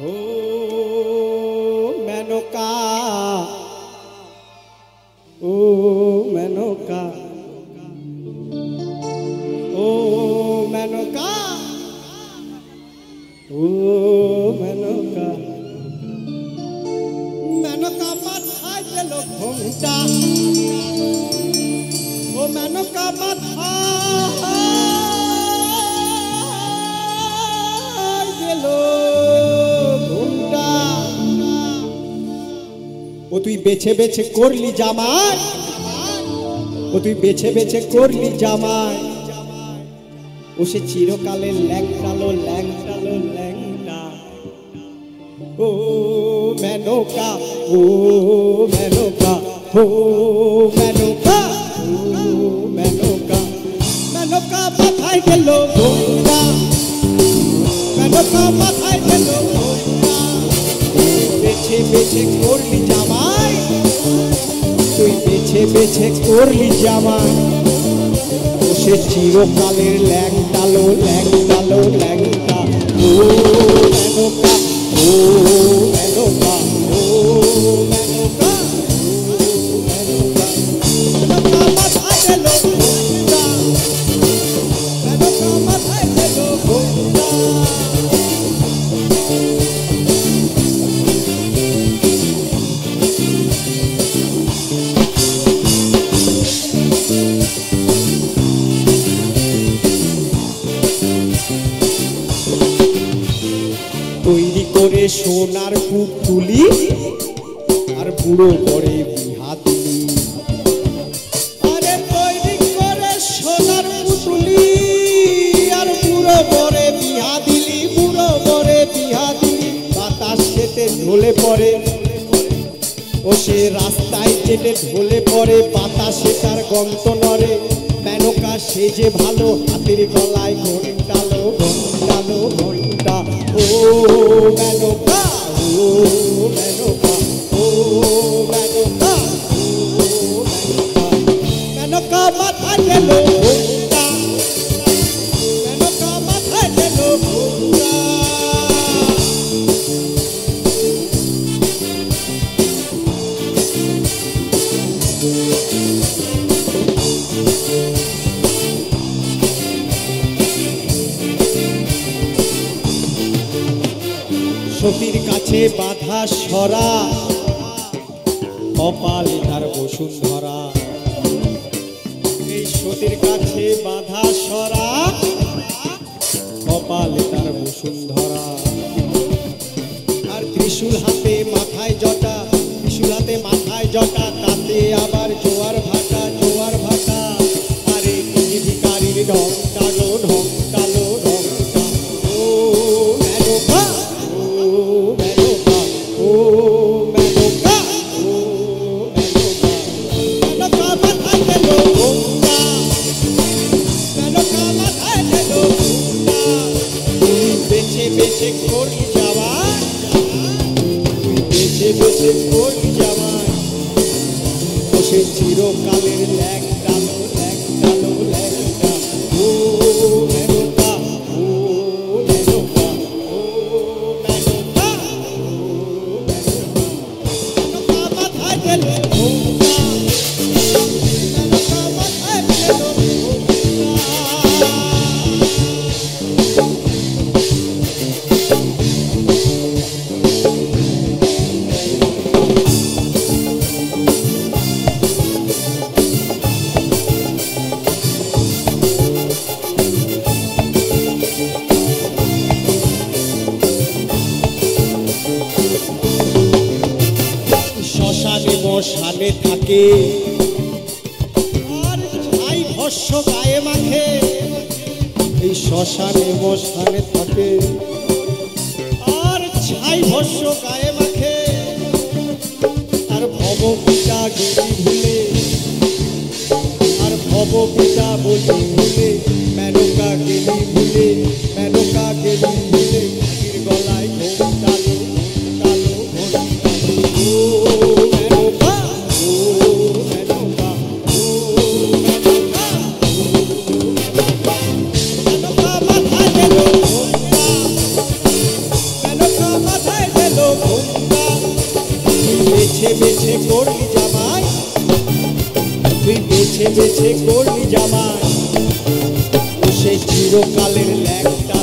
ও মেনকা, ও মেনকা, ও মেনকা, ও মেনকা, মেনকা মাথায় দিল ঘোমটা, ও মেনকা মাথায় দিল ঘোমটা। ও তুই বেছে বেছে করলি জামাই, ও তুই বেছে বেছে করলি জামাই, ও সে চিরকালের ল্যাংটালো ল্যাংটালো ল্যাংটা। ও মেনকা, ও মেনকা, ও মেনকা, ও মেনকা, মেনকা মাথায় গেল ঘোমটা, মেনকা মাথায় গেল ঘোমটা। বেছে বেছে করলি জামাই, তুই বেছে বেছে করলি জামাই, ও সে চিরকালের ল্যাংটালো ল্যাংটালো ল্যাংটা। ও মেনকা, ও মেনকা, ও মেনকা, ও মেনকা, মেনকা মাথায় গেল ঘোমটা, মেনকা মাথায় গেল ঘোমটা। তৈরি করে সোনার কূপ তুলি, আর বুড়ো করে বিহা দিলি। আরে তৈরি করে সোনার পুতুলি, আর বুড়ো করে বিহা দিলি, বুড়ো করে বিহা দিলি। বাতাস খেতে ঢলে পড়ে, ও সে রাস্তায় যেতে ঢলে পড়ে, বাতাসে তার গন্ত নড়ে। মেনকা সে যে ভালো, হাতের গলায় ঘন্টালো ঘন্টালো ঘন্টা। ও মেনকা, ও মেনকা, ও মেনকা, ও মেনকা, মেনকা মাথায় গেল ঘোমটা, মেনকা মাথায় গেল ঘোমটা। সতীর কাছে বাধা সরা, কপালে তার বসুন্ধরা। এই সতীর কাছে বাধা সরা, কপালে তার বসুন্ধরা। আর ত্রিশূল হাতে মাথায় জটা, ত্রিশূল হাতে মাথায় জটা, তাতে আবার জোয়ার ভাটা জোয়ার ভাটা। আরে ভিকারির ঢংটালো ঢংটালো ঢংটা। ও মেনকা, ও মেনকা, ও মেনকা, ও মেনকা, মেনকা মাথায় গেল ঘোমটা, মেনকা মাথায় গেল ঘোমটা। তুই বেছে বেছে করলি জামাই, তুই বেছে বেছে করলি জামাই, ও সে চিরকালের ল্যাংটালো ল্যাংটালো ল্যাংটা। ও মেনকা, ও মেনকা, ও মেনকা, ও মেনকা, মেনকা মাথায় গেল ঘোমটা, মেনকা মাথায় গেল ঘোমটা। শ্মশানে মশানে থাকে, আর ছাই ভস্য গায়ে মাখে। এই শ্মশানে মশানে থাকে, আর ছাই ভস্য গায়ে মাখে। আর ভব পিতা গেলি ভুলে, আর ভব পিতা বলি ভুলে, মেনকা গেলি ভুলে, মেনকা গেলি ভুলে। হাতির গলায় ঘোমটালো ঘোমটালো ঘোমটা। ও মেনকা, ও মেনকা, ও মেনকা, মেনকা মাথায় গেল ঘোমটা, মেনকা মাথায় বেছে বেছে করলি জামাই, তুই বেছে বেছে করলি জামাই, ও সে চিরকালের ল্যাংটা